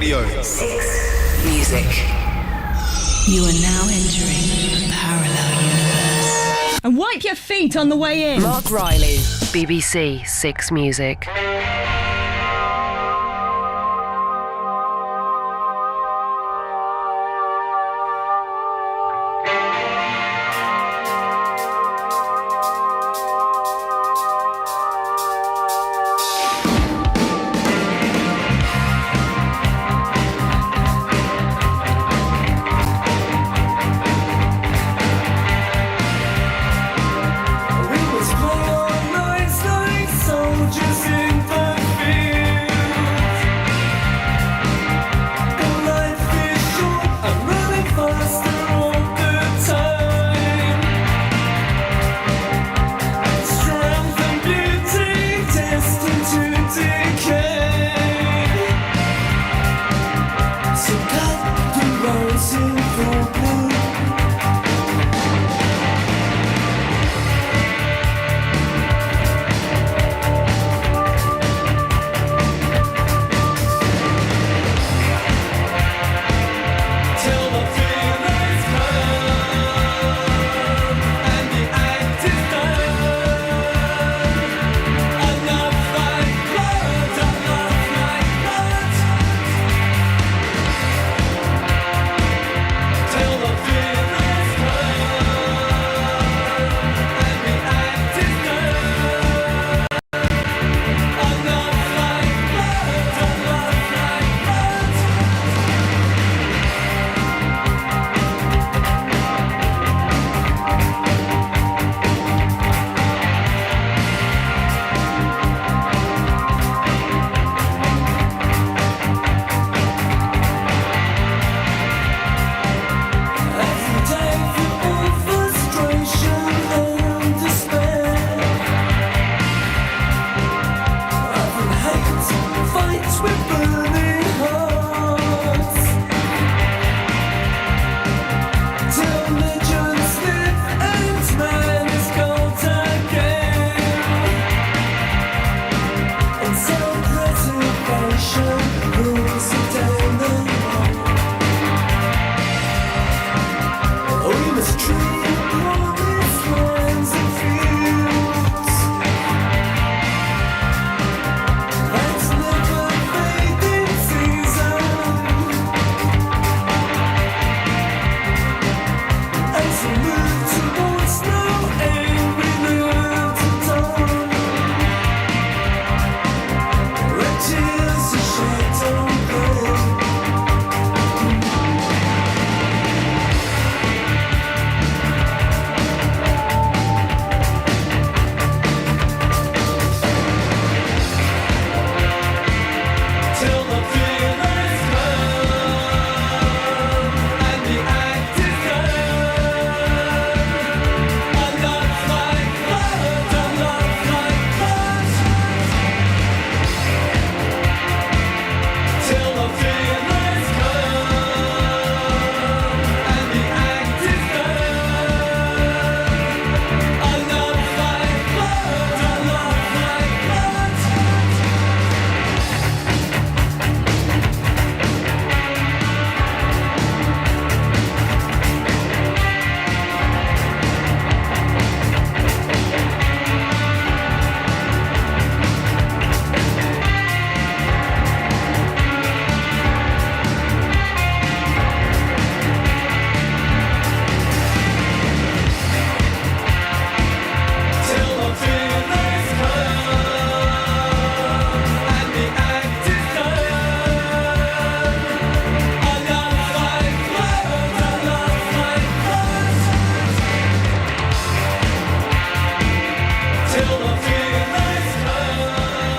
Radio. 6 Music. You are now entering a parallel universe. And wipe your feet on the way in. Mark Riley, BBC 6 Music.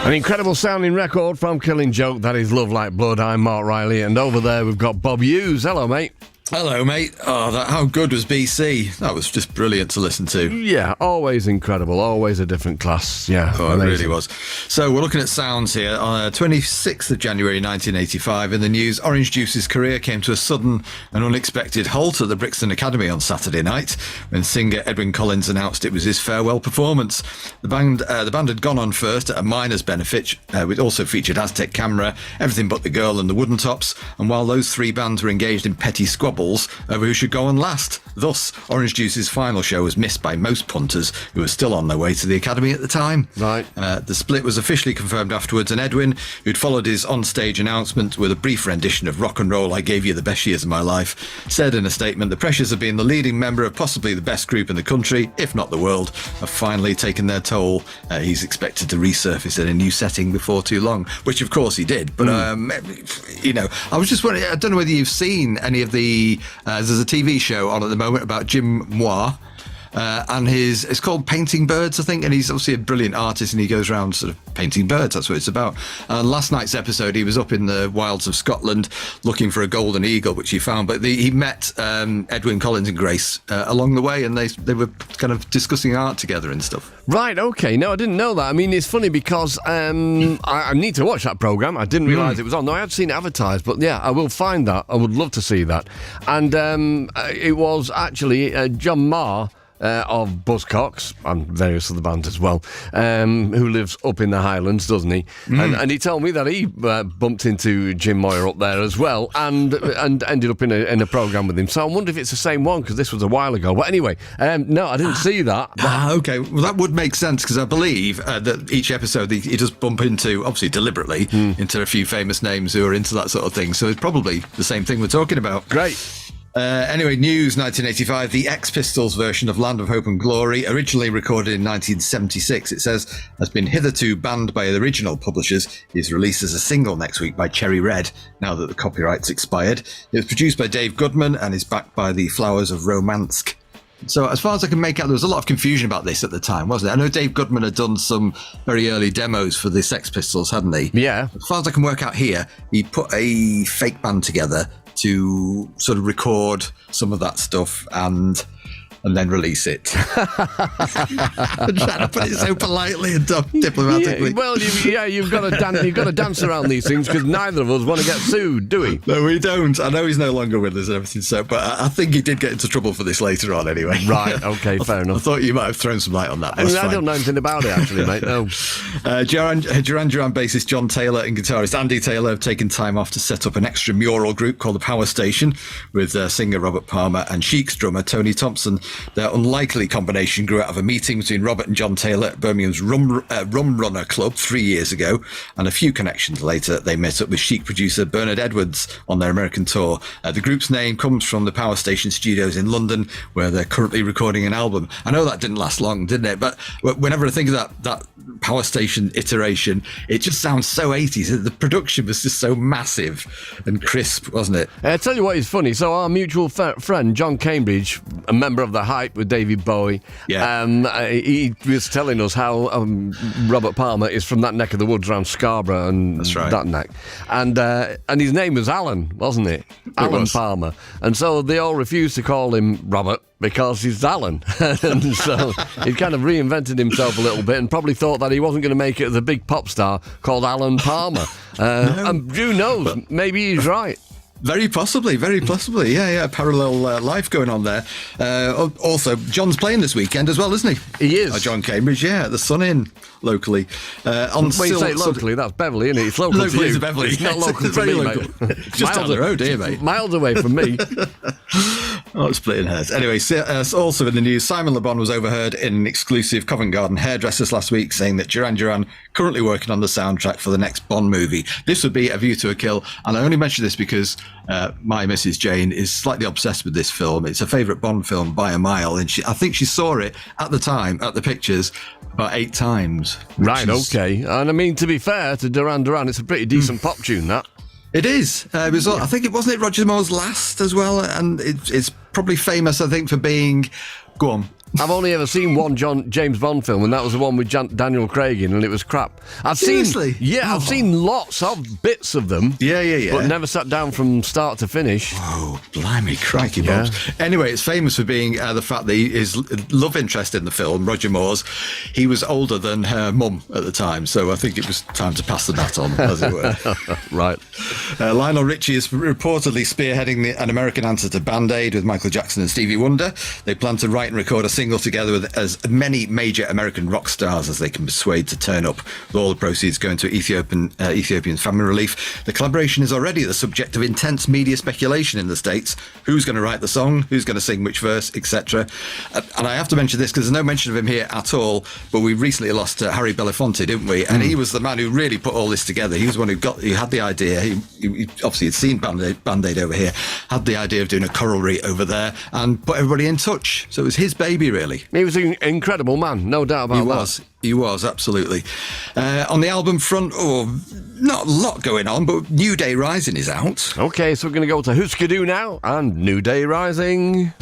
An incredible sounding record from Killing Joke. That is Love Like Blood. I'm Mark Riley, and over there we've got Bob Hughes. Hello, mate. Hello, mate. Oh, how good was BC? That was just brilliant to listen to. Yeah, always incredible. Always a different class. Yeah, Oh, amazing. it really was. So we're looking at sounds here. On 26th of January 1985, in the news, Orange Juice's career came to a sudden and unexpected halt at the Brixton Academy on Saturday night when singer Edwyn Collins announced it was his farewell performance. The band had gone on first at a miners' benefit, which also featured Aztec Camera, Everything But the Girl and the Wooden Tops, and while those three bands were engaged in petty squabbles over who should go on last. Thus, Orange Juice's final show was missed by most punters who were still on their way to the Academy at the time. Right. The split was officially confirmed afterwards, and Edwyn, who'd followed his on-stage announcement with a brief rendition of Rock and Roll, I Gave You the Best Years of My Life, said in a statement, the pressures of being the leading member of possibly the best group in the country, if not the world, have finally taken their toll. He's expected to resurface in a new setting before too long, which of course he did. But, I was just wondering, I don't know whether you've seen any of the, there's a TV show on at the moment about Jim Moir. And it's called Painting Birds, I think, and he's obviously a brilliant artist and he goes around sort of painting birds. That's what it's about. Last night's episode, he was up in the wilds of Scotland looking for a golden eagle, which he found, but he met Edwyn Collins and Grace along the way, and they were kind of discussing art together and stuff. Right, okay. No, I didn't know that. I mean, it's funny because I need to watch that programme. I didn't realise it was on. No, I had seen it advertised, but yeah, I will find that. I would love to see that. And it was actually John Marr, of Buzzcocks and various other bands as well, who lives up in the Highlands, doesn't he? And he told me that he bumped into Jim Moir up there as well and ended up in a programme with him. So I wonder if it's the same one, because this was a while ago. But anyway, no, I didn't see that. Okay, well that would make sense, because I believe that each episode he does bump into, obviously deliberately, into a few famous names who are into that sort of thing. So it's probably the same thing we're talking about. Great. Anyway, news 1985, the X Pistols version of Land of Hope and Glory, originally recorded in 1976, it says, has been hitherto banned by the original publishers, is released as a single next week by Cherry Red, now that the copyright's expired. It was produced by Dave Goodman and is backed by the Flowers of Romansk. So as far as I can make out, there was a lot of confusion about this at the time, wasn't there? I know Dave Goodman had done some very early demos for the Sex Pistols, hadn't he? Yeah. As far as I can work out here, he put a fake band together to sort of record some of that stuff and then release it. I'm trying to put it so politely and diplomatically. Yeah, well, you've got to dance around these things, because neither of us want to get sued, do we? No, we don't. I know he's no longer with us and everything, so, but I think he did get into trouble for this later on anyway. Right, okay, fair enough. I thought you might have thrown some light on that. I don't know anything about it, actually, mate, no. Duran Duran bassist John Taylor and guitarist Andy Taylor have taken time off to set up an extramural group called the Power Station with singer Robert Palmer and Chic's drummer Tony Thompson. Their unlikely combination grew out of a meeting between Robert and John Taylor at Birmingham's Rum Runner Club 3 years ago, and a few connections later they met up with Chic producer Bernard Edwards on their American tour. The group's name comes from the Power Station studios in London, where they're currently recording an album. I know that didn't last long, didn't it? But whenever I think of that Power Station iteration, it just sounds so 80s. The production was just so massive and crisp, wasn't it? I tell you what is funny. So our mutual friend John Cambridge, a member of the Hype with David Bowie, he was telling us how Robert Palmer is from that neck of the woods around Scarborough and That's right. that neck, and his name was Alan, wasn't it? Alan was. Palmer, and so they all refused to call him Robert because he's Alan. And so he kind of reinvented himself a little bit and probably thought that he wasn't going to make it as a big pop star called Alan Palmer. And who knows, maybe he's right. Very possibly. Yeah, parallel life going on there. Also, John's playing this weekend as well, isn't he? He is. John Cambridge, yeah, at the Sun Inn, locally. When you say locally, that's Beverley, isn't it? It's local to you. To Beverley. It's not local It's to very me, local. mate. Just down the road here, mate. Miles away from me. Oh, it's splitting hairs. Anyway, also in the news, Simon Le Bon was overheard in an exclusive Covent Garden Hairdressers last week saying that Duran Duran currently working on the soundtrack for the next Bond movie. This would be A View to a Kill, and I only mention this because my Mrs. Jane is slightly obsessed with this film. It's her favourite Bond film by a mile, and I think she saw it at the time, at the pictures, about 8 times. Right, okay. And I mean, to be fair to Duran Duran, it's a pretty decent pop tune, that. It is. It was. I think it wasn't it Roger Moore's last as well, and it's probably famous, I think, for being. Go on. I've only ever seen one James Bond film, and that was the one with Daniel Craig in, and it was crap. Seriously? I've seen lots of bits of them. Yeah. But never sat down from start to finish. Oh, blimey, crikey bobs. Anyway, it's famous for being the fact that his love interest in the film, Roger Moore's, he was older than her mum at the time, so I think it was time to pass the bat on, as it were. Right. Lionel Richie is reportedly spearheading an American answer to Band-Aid with Michael Jackson and Stevie Wonder. They plan to write and record a single together with as many major American rock stars as they can persuade to turn up, with all the proceeds going to Ethiopian famine relief. The collaboration is already the subject of intense media speculation in the States. Who's going to write the song? Who's going to sing which verse, etc. And I have to mention this because there's no mention of him here at all, but we recently lost Harry Belafonte, didn't we? And he was the man who really put all this together. He was the one who had the idea. He obviously had seen Band-Aid over here, had the idea of doing a choralry over there, and put everybody in touch. So it was his baby, really. He was an incredible man, no doubt about that. He was, absolutely. On the album front, not a lot going on, but New Day Rising is out. Okay, so we're going to go to Hooskadoo now, and New Day Rising.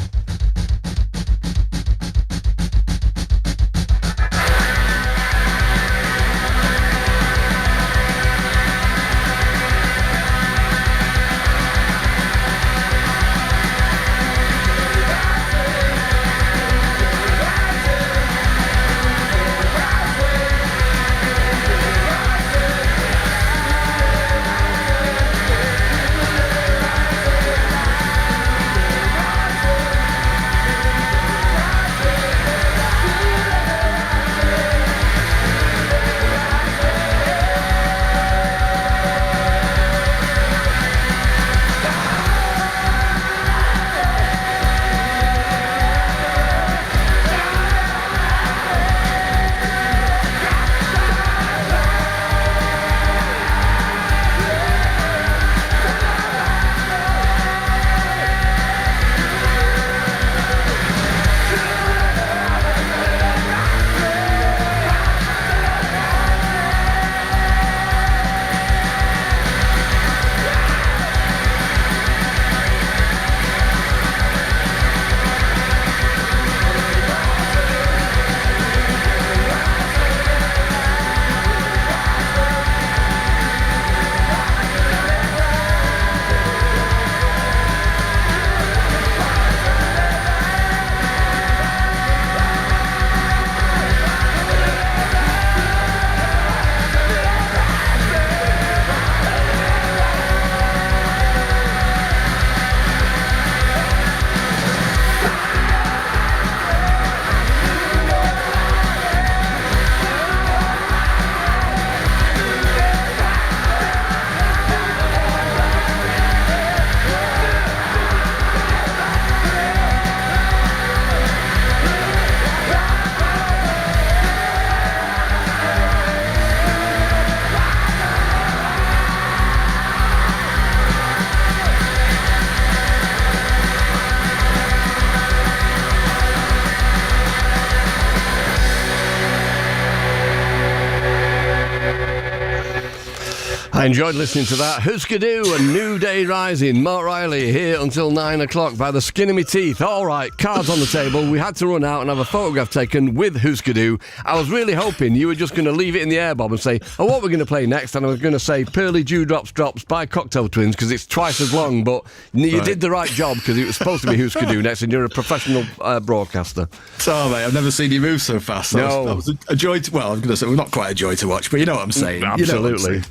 I enjoyed listening to that. Hooskadoo and New Day Rising. Mark Riley here until 9 o'clock by the skin of my teeth. All right, cards on the table. We had to run out and have a photograph taken with Hooskadoo. I was really hoping you were just going to leave it in the air, Bob, and say, oh, what we're going to play next? And I was going to say Pearly Dewdrops Drops by Cocktail Twins because it's twice as long, but you did the right job because it was supposed to be Hooskadoo next and you're a professional broadcaster. So, mate, I've never seen you move so fast. No. That was a joy to, well, I'm going to say, well, not quite a joy to watch, but you know what I'm saying. Absolutely. You know what I'm saying.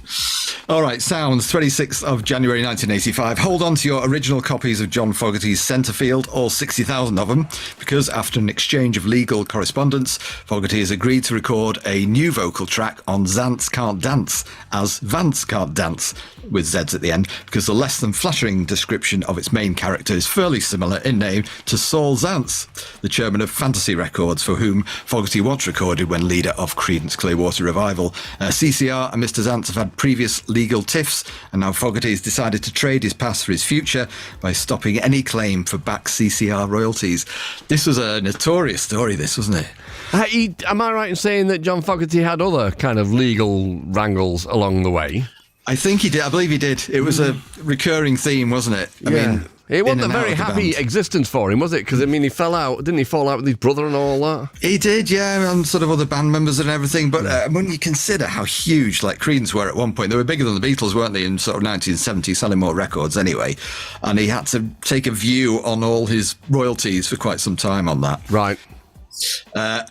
All right, sounds 26th of January 1985. Hold on to your original copies of John Fogerty's Centrefield, all 60,000 of them, because after an exchange of legal correspondence, Fogerty has agreed to record a new vocal track on Zance Can't Dance as Vance Can't Dance, with Z's at the end, because the less than flattering description of its main character is fairly similar in name to Saul Zance, the chairman of Fantasy Records, for whom Fogerty once recorded when leader of Creedence Clearwater Revival. CCR and Mr. Zance have had previous legal tiffs, and now Fogerty has decided to trade his past for his future by stopping any claim for back CCR royalties. This was a notorious story, this, wasn't it? Am I right in saying that John Fogerty had other kind of legal wrangles along the way? I think he did. I believe he did. It was a recurring theme, wasn't it? I mean, It wasn't in a and out very of the happy band. existence for him, was it? Because, I mean, didn't he fall out with his brother and all that? He did, yeah, and sort of other band members and everything. But when you consider how huge, like, Creedence were at one point, they were bigger than the Beatles, weren't they, in sort of 1970, selling more records anyway. And he had to take a view on all his royalties for quite some time on that. Right.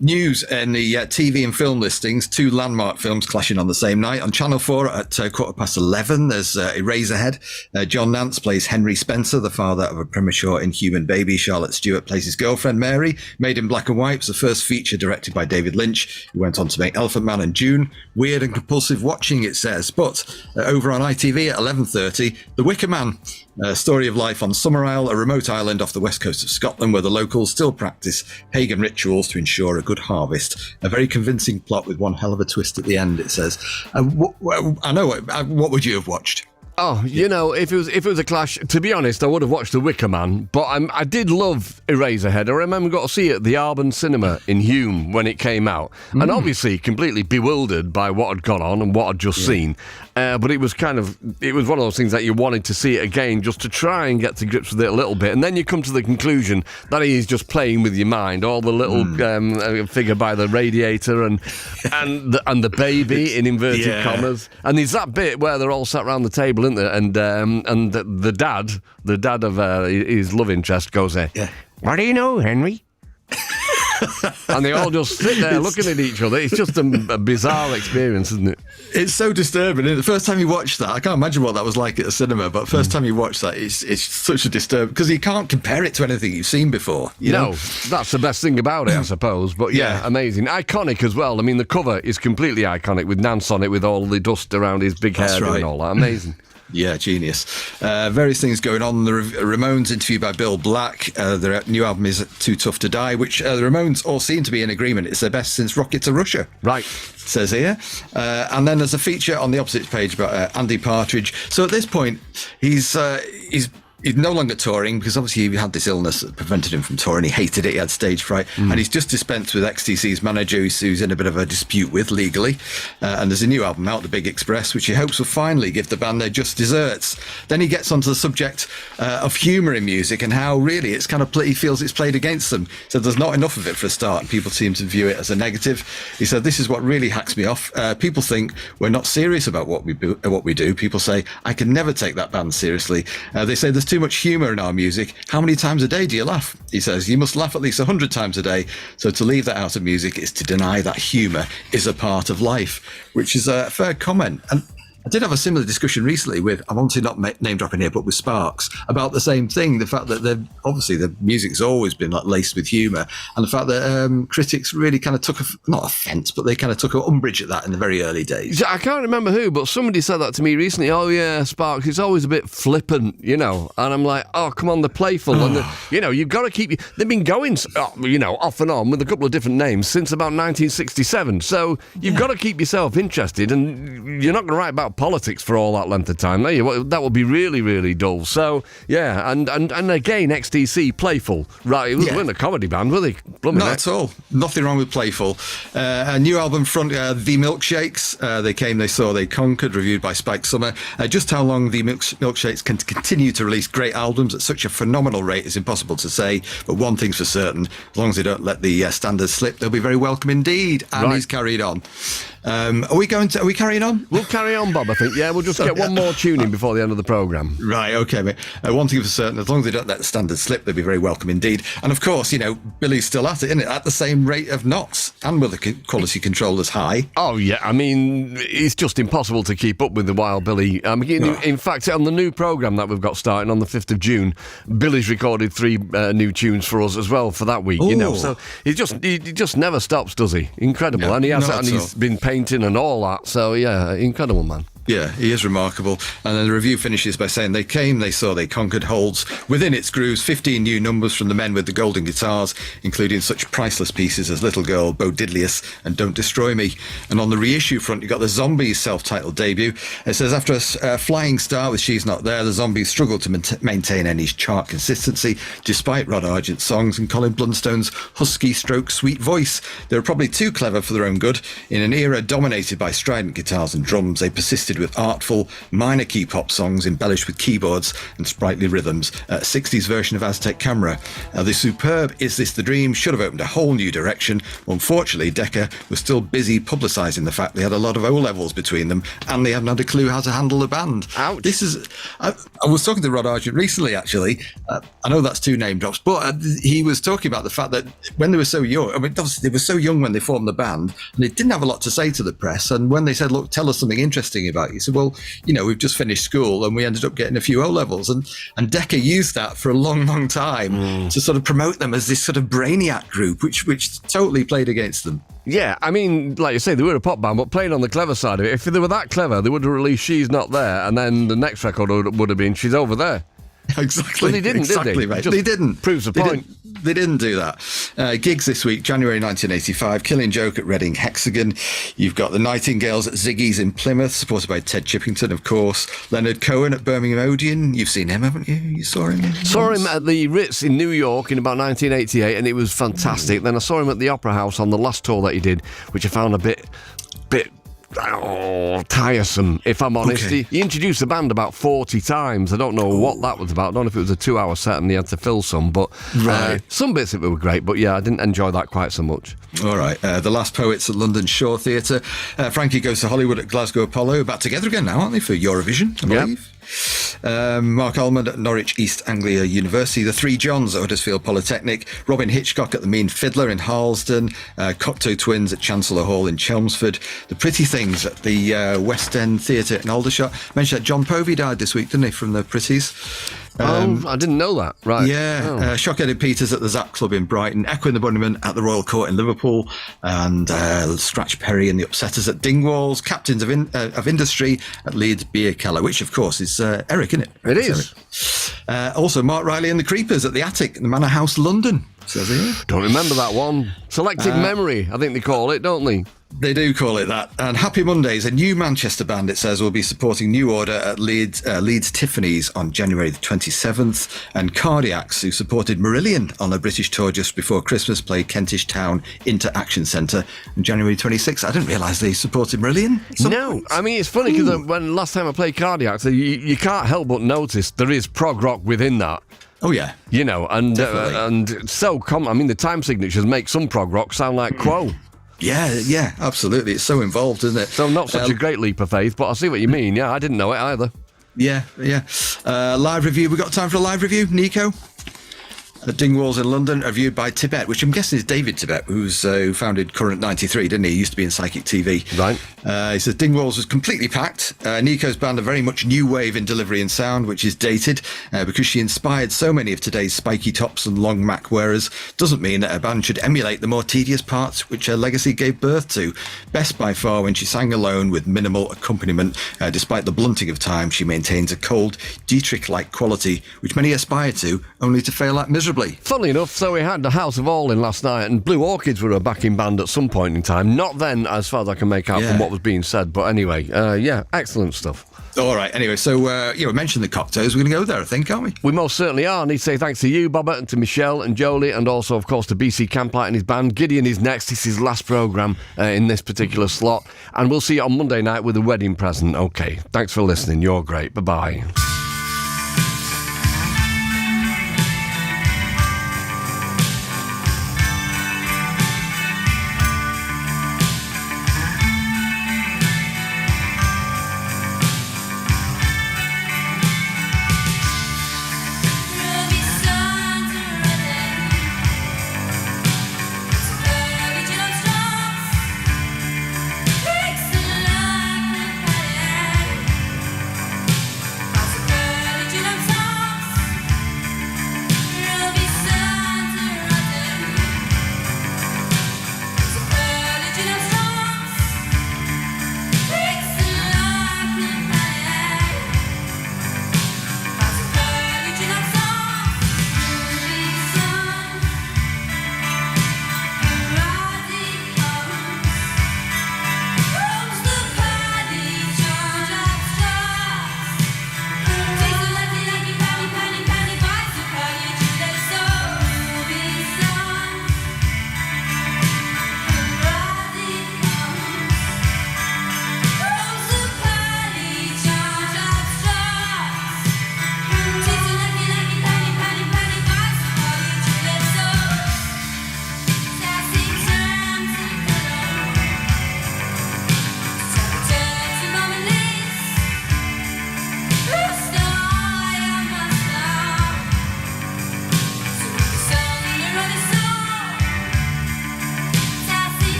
News in the TV and film listings, 2 landmark films clashing on the same night. On Channel 4 at 11:15, there's Eraserhead. John Nance plays Henry Spencer, the father of a premature inhuman baby. Charlotte Stewart plays his girlfriend Mary. Made in Black and White was the first feature directed by David Lynch, who went on to make Elephant Man and Dune. Weird and compulsive watching, it says. But over on ITV at 11:30, The Wicker Man. Story of life on Summer Isle, a remote island off the west coast of Scotland, where the locals still practice pagan rituals to ensure a good harvest. A very convincing plot with one hell of a twist at the end, it says. I know. What would you have watched? Oh, you know, if it was a clash, to be honest, I would have watched The Wicker Man, but I did love Eraserhead. I remember got to see it at the Arban Cinema in Hume when it came out, and obviously completely bewildered by what had gone on and what I'd just seen. But it was one of those things that you wanted to see it again just to try and get to grips with it a little bit, and then you come to the conclusion that he is just playing with your mind. All the little figure by the radiator and the baby in inverted commas, and there's that bit where they're all sat around the table, isn't there? And the dad of his love interest goes there. What do you know, Henry? And they all just sit there looking at each other. It's just a bizarre experience, isn't it? It's so disturbing. The first time you watch that, I can't imagine what that was like at the cinema, but first time you watch that, it's such a disturb, because you can't compare it to anything you've seen before. You know? That's the best thing about it, I suppose. But yeah, amazing. Iconic as well. I mean, the cover is completely iconic with Nance on it with all the dust around his big hair and all that. Amazing. Yeah, genius. Various things going on. The Ramones interviewed by Bill Black. Their new album is Too Tough to Die, which the Ramones all seem to be in agreement. It's their best since Rocket to Russia. Right. Says here. And then there's a feature on the opposite page about Andy Partridge. So at this point, he's no longer touring, because obviously he had this illness that prevented him from touring. He hated it. He had stage fright. And he's just dispensed with XTC's manager, who's in a bit of a dispute with legally. And there's a new album out, The Big Express, which he hopes will finally give the band their just desserts. Then he gets onto the subject of humour in music and how really it's kind of he feels it's played against them. So there's not enough of it for a start, and people seem to view it as a negative. He said, "This is what really hacks me off. People think we're not serious about what we do. People say, I can never take that band seriously. They say there's too much humour in our music. How many times a day do you laugh?" He says, "You must laugh at least 100 times a day. So to leave that out of music is to deny that humour is a part of life," which is a fair comment. And I did have a similar discussion recently with, I'm obviously not name dropping here, but with Sparks, about the same thing. The fact that obviously the music's always been like laced with humour, and the fact that critics really kind of took not offence, but they kind of took umbrage at that in the very early days. I can't remember who, but somebody said that to me recently. Oh yeah, Sparks, it's always a bit flippant, you know. And I'm like, oh come on, they're playful, and you've got to keep. They've been going, off and on with a couple of different names since about 1967. So you've got to keep yourself interested, and you're not going to write about politics for all that length of time, are you? That would be really, really dull. So yeah, and again, XTC, playful, right? It wasn't a comedy band, were they? Not at all. Nothing wrong with playful. A new album front, The Milkshakes. They came, they saw, they conquered. Reviewed by Spike Summer. Just how long The Milkshakes can continue to release great albums at such a phenomenal rate is impossible to say. But one thing's for certain: as long as they don't let the standards slip, they'll be very welcome indeed. And he's carried on. Are we carrying on? We'll carry on, Bob, I think. Yeah, we'll just get one more tune in before the end of the programme. Right, okay, mate. One thing for certain, as long as they don't let the standards slip, they'll be very welcome indeed. And of course, Billy's still at it, isn't it? At the same rate of knots, and with the quality control as high. Oh, yeah, I mean, it's just impossible to keep up with the Wild Billy. In fact, on the new programme that we've got starting on the 5th of June, Billy's recorded 3 new tunes for us as well for that week, So he just never stops, does he? Incredible. No, and he's been painting and all that. So, yeah, incredible, man. Yeah, he is remarkable. And then the review finishes by saying, "They came, they saw, they conquered," holds within its grooves 15 new numbers from the men with the golden guitars, including such priceless pieces as Little Girl, Bo Diddlius and Don't Destroy Me. And on the reissue front, you've got the Zombies self-titled debut. It says, after a flying start with She's Not There, the Zombies struggled to maintain any chart consistency, despite Rod Argent's songs and Colin Blunstone's husky stroke sweet voice. They were probably too clever for their own good. In an era dominated by strident guitars and drums, they persisted crafted with artful, minor key pop songs embellished with keyboards and sprightly rhythms. 60s version of Aztec Camera. The superb Is This the Dream should have opened a whole new direction. Unfortunately, Decca was still busy publicising the fact they had a lot of O-levels between them and they hadn't had a clue how to handle the band. Ouch. This is... I was talking to Rod Argent recently, actually. I know that's 2 name drops, but he was talking about the fact that when they were so young, I mean, obviously they were so young when they formed the band, and they didn't have a lot to say to the press. And when they said, look, tell us something interesting about you, he said, well, you know, we've just finished school and we ended up getting a few O-levels. And Decca used that for a long, long time to sort of promote them as this sort of brainiac group, which totally played against them. Yeah, I mean, like you say, they were a pop band, but playing on the clever side of it. If they were that clever, they would have released She's Not There, and then the next record would have been She's Over There. Exactly. Well, they didn't, exactly, did they? Mate. Just They didn't. proves the point. They didn't do that. Gigs this week, January 1985, Killing Joke at Reading Hexagon. You've got the Nightingales at Ziggy's in Plymouth, supported by Ted Chippington, of course. Leonard Cohen at Birmingham Odeon. You've seen him, haven't you? You saw him? Saw him at the Ritz in New York in about 1988, and it was fantastic. Then I saw him at the Opera House on the last tour that he did, which I found a bit tiresome, if I'm honest. Okay. He introduced the band about 40 times. I don't know what that was about. I don't know if it was a 2-hour set and he had to fill some, but some bits of it were great. But yeah, I didn't enjoy that quite so much. All right. The Last Poets at London Shore Theatre. Frankie Goes to Hollywood at Glasgow Apollo. Back together again now, aren't they, for Eurovision, I believe? Mark Almond at Norwich East Anglia University. The Three Johns at Huddersfield Polytechnic. Robin Hitchcock at the Mean Fiddler in Harlesden. Cocteau Twins at Chancellor Hall in Chelmsford. The Pretty Things at the West End Theatre in Aldershot. Mentioned that John Povey died this week, didn't he, from the Pretties? I didn't know that. Right. Yeah. Shock-Headed Peters at the Zap Club in Brighton. Echo and the Bunnymen at the Royal Court in Liverpool. And Scratch Perry and the Upsetters at Dingwalls. Captains of Industry at Leeds Beer Keller, which, of course, is Eric, isn't it? It is. Also, Mark Riley and the Creepers at the Attic in the Manor House, London. Says here. Don't remember that one. Selective memory, I think they call it, don't they? They do call it that. And Happy Mondays, a new Manchester band, it says, will be supporting New Order at Leeds Tiffany's on January the 27th. And Cardiacs, who supported Marillion on a British tour just before Christmas, play Kentish Town Inter Action Centre on January 26th. I didn't realise they supported Marillion. No, I mean, it's funny because when last time I played Cardiacs, you can't help but notice there is prog rock within that. Oh, yeah. You know, and so I mean, the time signatures make some prog rock sound like Quo. Yeah, absolutely. It's so involved, isn't it? So not such a great leap of faith, but I see what you mean. Yeah, I didn't know it either. Yeah. Live review. We got time for a live review, Nico? At Dingwalls in London, reviewed by Tibet, which I'm guessing is David Tibet, who founded Current 93, didn't he? He used to be in Psychic TV. Right. He says Dingwalls was completely packed. Nico's band are very much new wave in delivery and sound, which is dated, because she inspired so many of today's spiky tops and long Mac wearers. Doesn't mean that a band should emulate the more tedious parts which her legacy gave birth to. Best by far when she sang alone with minimal accompaniment. Despite the blunting of time, she maintains a cold, Dietrich-like quality, which many aspire to, only to fail at miserably. Funnily enough, so we had the House of All in last night, and Blue Orchids were a backing band at some point in time. Not then, as far as I can make out from what was being said, but anyway, excellent stuff. All right, anyway, so, we mentioned the cocktails. We're going to go there, I think, aren't we? We most certainly are. I need to say thanks to you, Bobert, and to Michelle and Jolie, and also, of course, to BC Camplight and his band. Gideon is next. This is his last programme in this particular slot, and we'll see you on Monday night with a wedding present. Okay, thanks for listening. You're great. Bye-bye.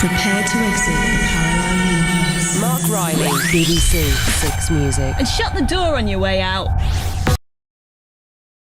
Prepare to exit the parallel universe. Mark Riley, BBC Six Music. And shut the door on your way out.